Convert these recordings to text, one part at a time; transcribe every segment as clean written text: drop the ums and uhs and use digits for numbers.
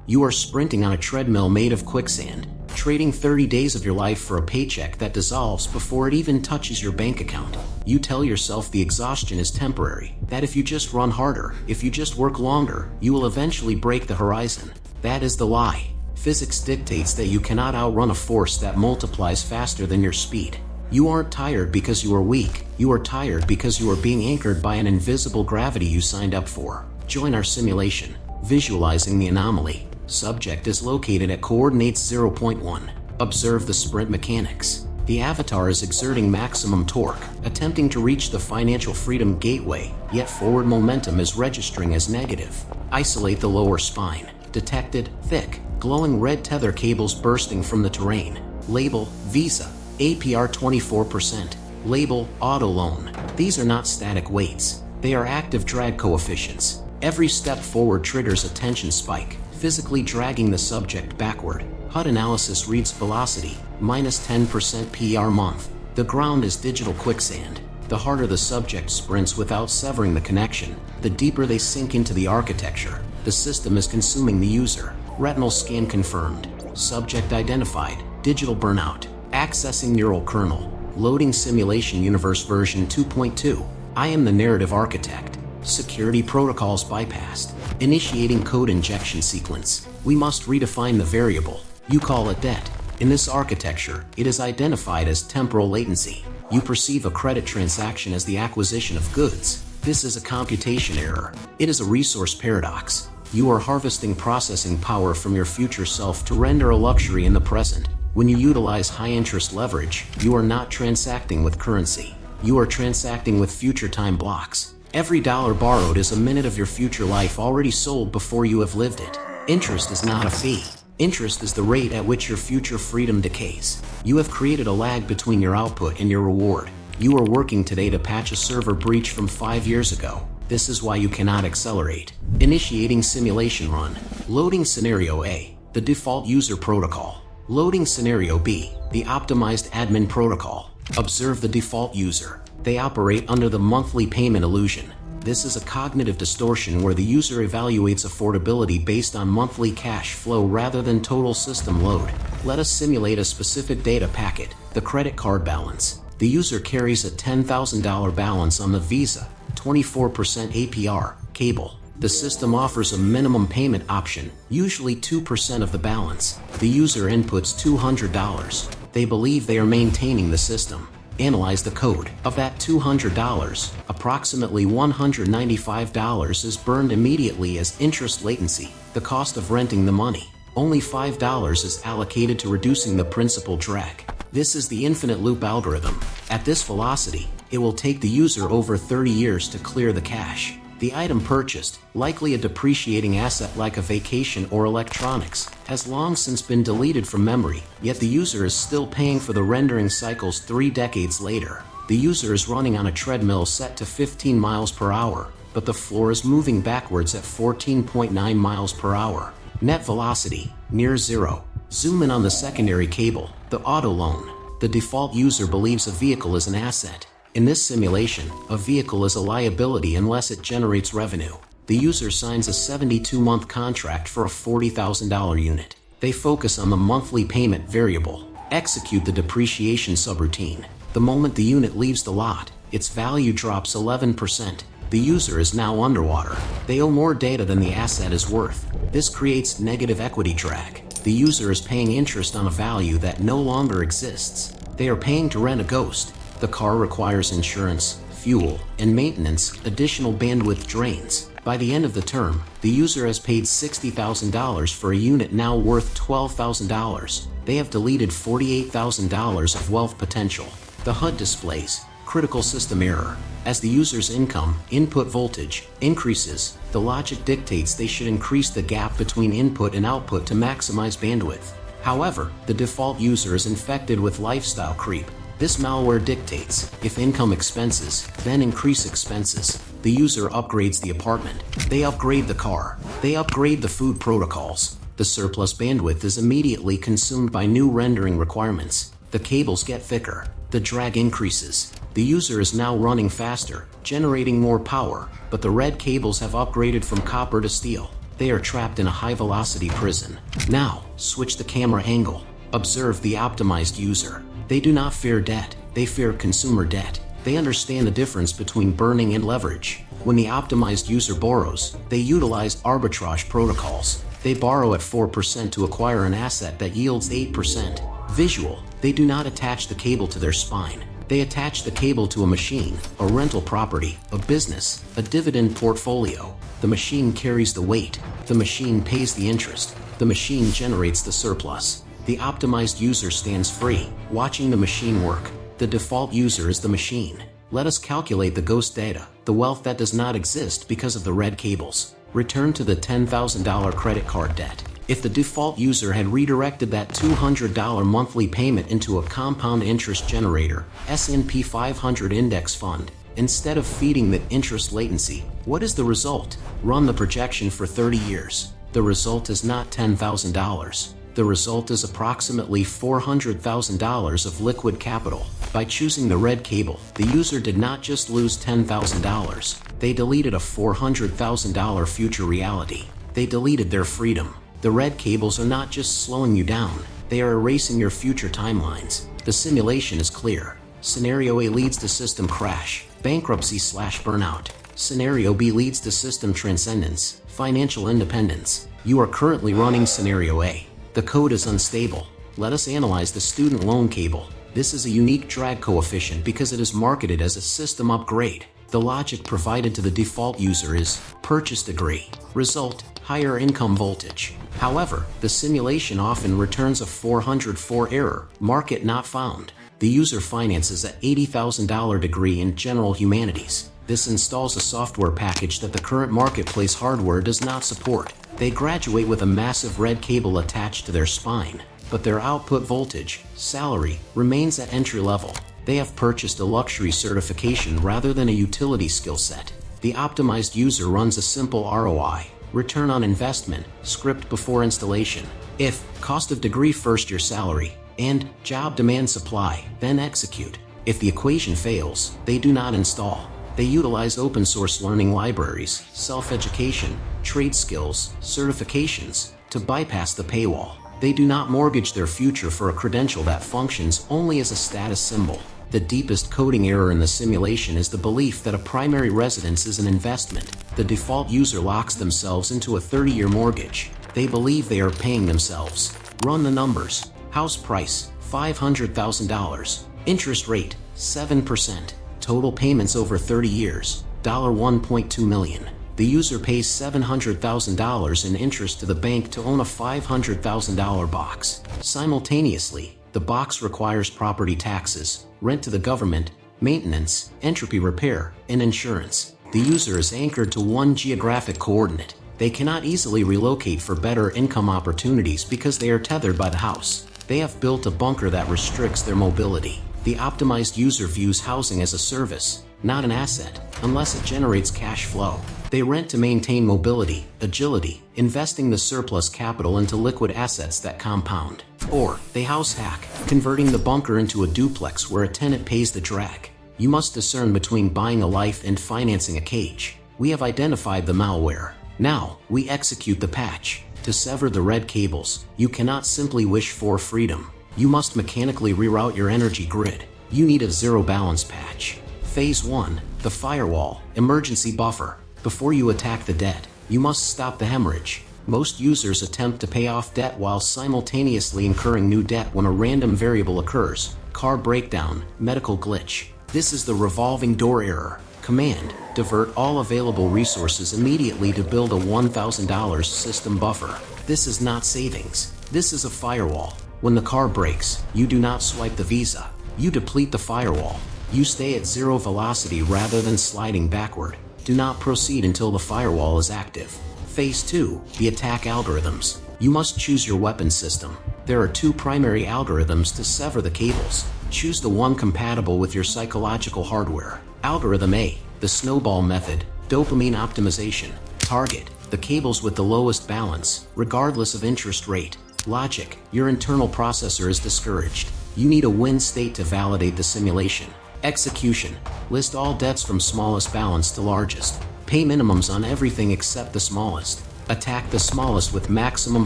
You are sprinting on a treadmill made of quicksand, trading 30 days of your life for a paycheck that dissolves before it even touches your bank account. You tell yourself the exhaustion is temporary, that if you just run harder, if you just work longer, you will eventually break the horizon. That is the lie. Physics dictates that you cannot outrun a force that multiplies faster than your speed. You aren't tired because you are weak, you are tired because you are being anchored by an invisible gravity you signed up for. Join our simulation. Visualizing the anomaly. Subject is located at coordinates 0.1. Observe the sprint mechanics. The avatar is exerting maximum torque, attempting to reach the financial freedom gateway, yet forward momentum is registering as negative. Isolate the lower spine. Detected, thick, glowing red tether cables bursting from the terrain. Label, Visa. APR 24%. Label, Auto Loan. These are not static weights. They are active drag coefficients. Every step forward triggers a tension spike, physically dragging the subject backward. HUD analysis reads velocity, minus 10% per month. The ground is digital quicksand. The harder the subject sprints without severing the connection, the deeper they sink into the architecture. The system is consuming the user. Retinal scan confirmed. Subject identified. Digital burnout. Accessing neural kernel. Loading simulation universe version 2.2. I am the narrative architect. Security protocols bypassed. Initiating code injection sequence. We must redefine the variable. You call it debt. In this architecture, it is identified as temporal latency. You perceive a credit transaction as the acquisition of goods. This is a computation error. It is a resource paradox. You are harvesting processing power from your future self to render a luxury in the present. When you utilize high-interest leverage, you are not transacting with currency. You are transacting with future time blocks. Every dollar borrowed is a minute of your future life already sold before you have lived it. Interest is not a fee. Interest is the rate at which your future freedom decays. You have created a lag between your output and your reward. You are working today to patch a server breach from 5 years ago. This is why you cannot accelerate. Initiating simulation run. Loading scenario A, the default user protocol. Loading scenario B, the optimized admin protocol. Observe the default user. They operate under the monthly payment illusion. This is a cognitive distortion where the user evaluates affordability based on monthly cash flow rather than total system load. Let us simulate a specific data packet, the credit card balance. The user carries a $10,000 balance on the Visa, 24% APR, cable. The system offers a minimum payment option, usually 2% of the balance. The user inputs $200. They believe they are maintaining the system. Analyze the code. Of that $200, approximately $195 is burned immediately as interest latency, the cost of renting the money. Only $5 is allocated to reducing the principal drag. This is the infinite loop algorithm. At this velocity, it will take the user over 30 years to clear the cache. The item purchased, likely a depreciating asset like a vacation or electronics, has long since been deleted from memory, yet the user is still paying for the rendering cycles 3 decades later. The user is running on a treadmill set to 15 miles per hour, but the floor is moving backwards at 14.9 miles per hour. Net velocity, near zero. Zoom in on the secondary cable, the auto loan. The default user believes a vehicle is an asset. In this simulation, a vehicle is a liability unless it generates revenue. The user signs a 72-month contract for a $40,000 unit. They focus on the monthly payment variable. Execute the depreciation subroutine. The moment the unit leaves the lot, its value drops 11%. The user is now underwater. They owe more data than the asset is worth. This creates negative equity drag. The user is paying interest on a value that no longer exists. They are paying to rent a ghost. The car requires insurance, fuel, and maintenance. Additional bandwidth drains. By the end of the term, the user has paid $60,000 for a unit now worth $12,000. They have deleted $48,000 of wealth potential. The HUD displays critical system error. As the user's income, input voltage, increases, the logic dictates they should increase the gap between input and output to maximize bandwidth. However, the default user is infected with lifestyle creep. This malware dictates, if income expenses, then increase expenses. The user upgrades the apartment. They upgrade the car. They upgrade the food protocols. The surplus bandwidth is immediately consumed by new rendering requirements. The cables get thicker. The drag increases. The user is now running faster, generating more power, but the red cables have upgraded from copper to steel. They are trapped in a high-velocity prison. Now, switch the camera angle. Observe the optimized user. They do not fear debt, they fear consumer debt. They understand the difference between burning and leverage. When the optimized user borrows, they utilize arbitrage protocols. They borrow at 4% to acquire an asset that yields 8%. Visual, they do not attach the cable to their spine. They attach the cable to a machine, a rental property, a business, a dividend portfolio. The machine carries the weight. The machine pays the interest. The machine generates the surplus. The optimized user stands free, watching the machine work. The default user is the machine. Let us calculate the ghost data, the wealth that does not exist because of the red cables. Return to the $10,000 credit card debt. If the default user had redirected that $200 monthly payment into a compound interest generator, S&P 500 index fund, instead of feeding the interest latency, what is the result? Run the projection for 30 years. The result is not $10,000. The result is approximately $400,000 of liquid capital. By choosing the red cable, the user did not just lose $10,000. They deleted a $400,000 future reality. They deleted their freedom. The red cables are not just slowing you down, they are erasing your future timelines. The simulation is clear. Scenario A leads to system crash, bankruptcy/burnout. Scenario B leads to system transcendence, financial independence. You are currently running Scenario A. The code is unstable. Let us analyze the student loan cable. This is a unique drag coefficient because it is marketed as a system upgrade. The logic provided to the default user is purchase degree. Result, higher income voltage. However, the simulation often returns a 404 error, market not found. The user finances an $80,000 degree in general humanities. This installs a software package that the current marketplace hardware does not support. They graduate with a massive red cable attached to their spine, but their output voltage, salary, remains at entry level. They have purchased a luxury certification rather than a utility skill set. The optimized user runs a simple ROI, return on investment, script before installation. If cost of degree first year salary, and job demand supply, then execute. If the equation fails, they do not install. They utilize open source learning libraries, self-education, trade skills, certifications, to bypass the paywall. They do not mortgage their future for a credential that functions only as a status symbol. The deepest coding error in the simulation is the belief that a primary residence is an investment. The default user locks themselves into a 30-year mortgage. They believe they are paying themselves. Run the numbers. House price, $500,000. Interest rate, 7%. Total payments over 30 years, $1.2 million. The user pays $700,000 in interest to the bank to own a $500,000 box. Simultaneously, the box requires property taxes, rent to the government, maintenance, entropy repair, and insurance. The user is anchored to one geographic coordinate. They cannot easily relocate for better income opportunities because they are tethered by the house. They have built a bunker that restricts their mobility. The optimized user views housing as a service, not an asset, unless it generates cash flow. They rent to maintain mobility, agility, investing the surplus capital into liquid assets that compound. Or, they house hack, converting the bunker into a duplex where a tenant pays the drag. You must discern between buying a life and financing a cage. We have identified the malware. Now, we execute the patch. To sever the red cables, you cannot simply wish for freedom. You must mechanically reroute your energy grid. You need a zero balance patch. Phase 1, the firewall, emergency buffer. Before you attack the debt, you must stop the hemorrhage. Most users attempt to pay off debt while simultaneously incurring new debt when a random variable occurs. Car breakdown, medical glitch. This is the revolving door error. Command, divert all available resources immediately to build a $1,000 system buffer. This is not savings. This is a firewall. When the car breaks, you do not swipe the visa. You deplete the firewall. You stay at zero velocity rather than sliding backward. Do not proceed until the firewall is active. Phase 2, the attack algorithms. You must choose your weapon system. There are two primary algorithms to sever the cables. Choose the one compatible with your psychological hardware. Algorithm A, the snowball method, dopamine optimization. Target, the cables with the lowest balance, regardless of interest rate. Logic, your internal processor is discouraged. You need a win state to validate the simulation. Execution, list all debts from smallest balance to largest. Pay minimums on everything except the smallest. Attack the smallest with maximum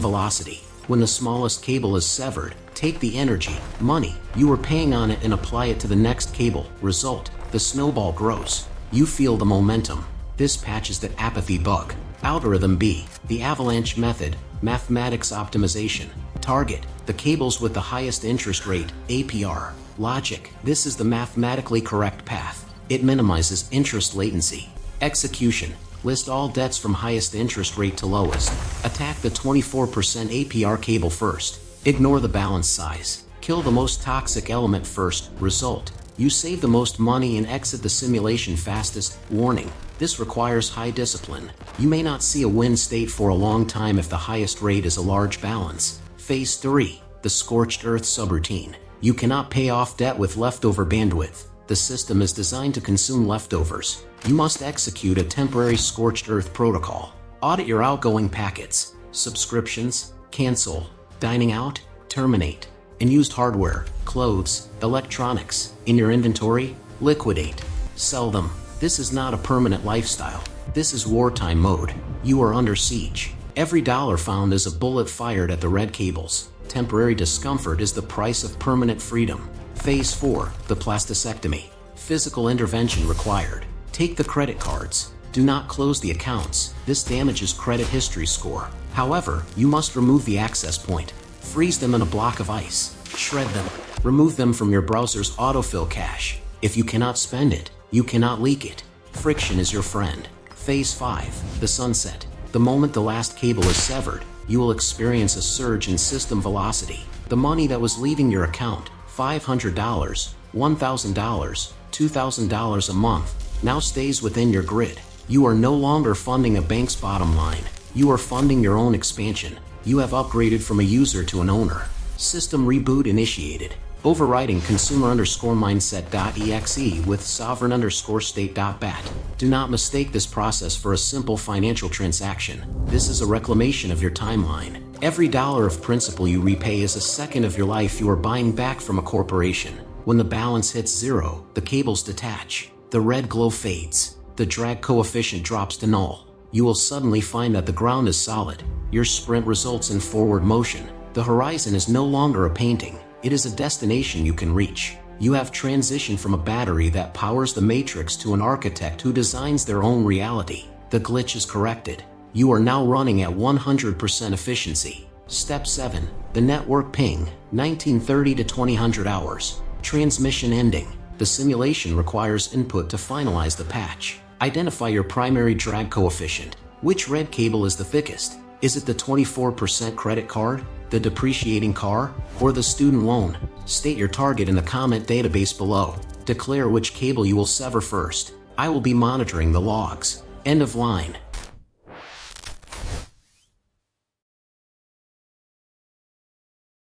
velocity. When the smallest cable is severed, take the energy, money you were paying on it and apply it to the next cable. Result: the snowball grows. You feel the momentum. This patches the apathy bug. Algorithm B. The avalanche method. Mathematics optimization. Target: the cables with the highest interest rate, APR. Logic: this is the mathematically correct path. It minimizes interest latency. Execution: list all debts from highest interest rate to lowest. Attack the 24% APR cable first. Ignore the balance size. Kill the most toxic element first. Result: you save the most money and exit the simulation fastest. Warning: this requires high discipline. You may not see a win state for a long time if the highest rate is a large balance. Phase 3. The Scorched Earth Subroutine. You cannot pay off debt with leftover bandwidth. The system is designed to consume leftovers. You must execute a temporary Scorched Earth protocol. Audit your outgoing packets, subscriptions, cancel, dining out, terminate. Unused hardware, clothes, electronics, in your inventory, liquidate. Sell them. This is not a permanent lifestyle. This is wartime mode. You are under siege. Every dollar found is a bullet fired at the red cables. Temporary discomfort is the price of permanent freedom. Phase 4. The plasticectomy. Physical intervention required. Take the credit cards. Do not close the accounts. This damages credit history score. However, you must remove the access point. Freeze them in a block of ice. Shred them. Remove them from your browser's autofill cache. If you cannot spend it, you cannot leak it. Friction is your friend. Phase 5. The sunset. The moment the last cable is severed, you will experience a surge in system velocity. The money that was leaving your account, $500, $1,000, $2,000 a month, now stays within your grid. You are no longer funding a bank's bottom line. You are funding your own expansion. You have upgraded from a user to an owner. System reboot initiated. Overriding consumer_mindset.exe with sovereign_state.bat. Do not mistake this process for a simple financial transaction. This is a reclamation of your timeline. Every dollar of principal you repay is a second of your life you are buying back from a corporation. When the balance hits zero, the cables detach. The red glow fades. The drag coefficient drops to null. You will suddenly find that the ground is solid. Your sprint results in forward motion. The horizon is no longer a painting. It is a destination you can reach. You have transitioned from a battery that powers the matrix to an architect who designs their own reality. The glitch is corrected. You are now running at 100% efficiency. Step 7. The network ping, 1930 to 2000 hours. Transmission ending. The simulation requires input to finalize the patch. Identify your primary drag coefficient. Which red cable is the thickest? Is it the 24% credit card, the depreciating car, or the student loan? State your target in the comment database below. Declare which cable you will sever first. I will be monitoring the logs. End of line.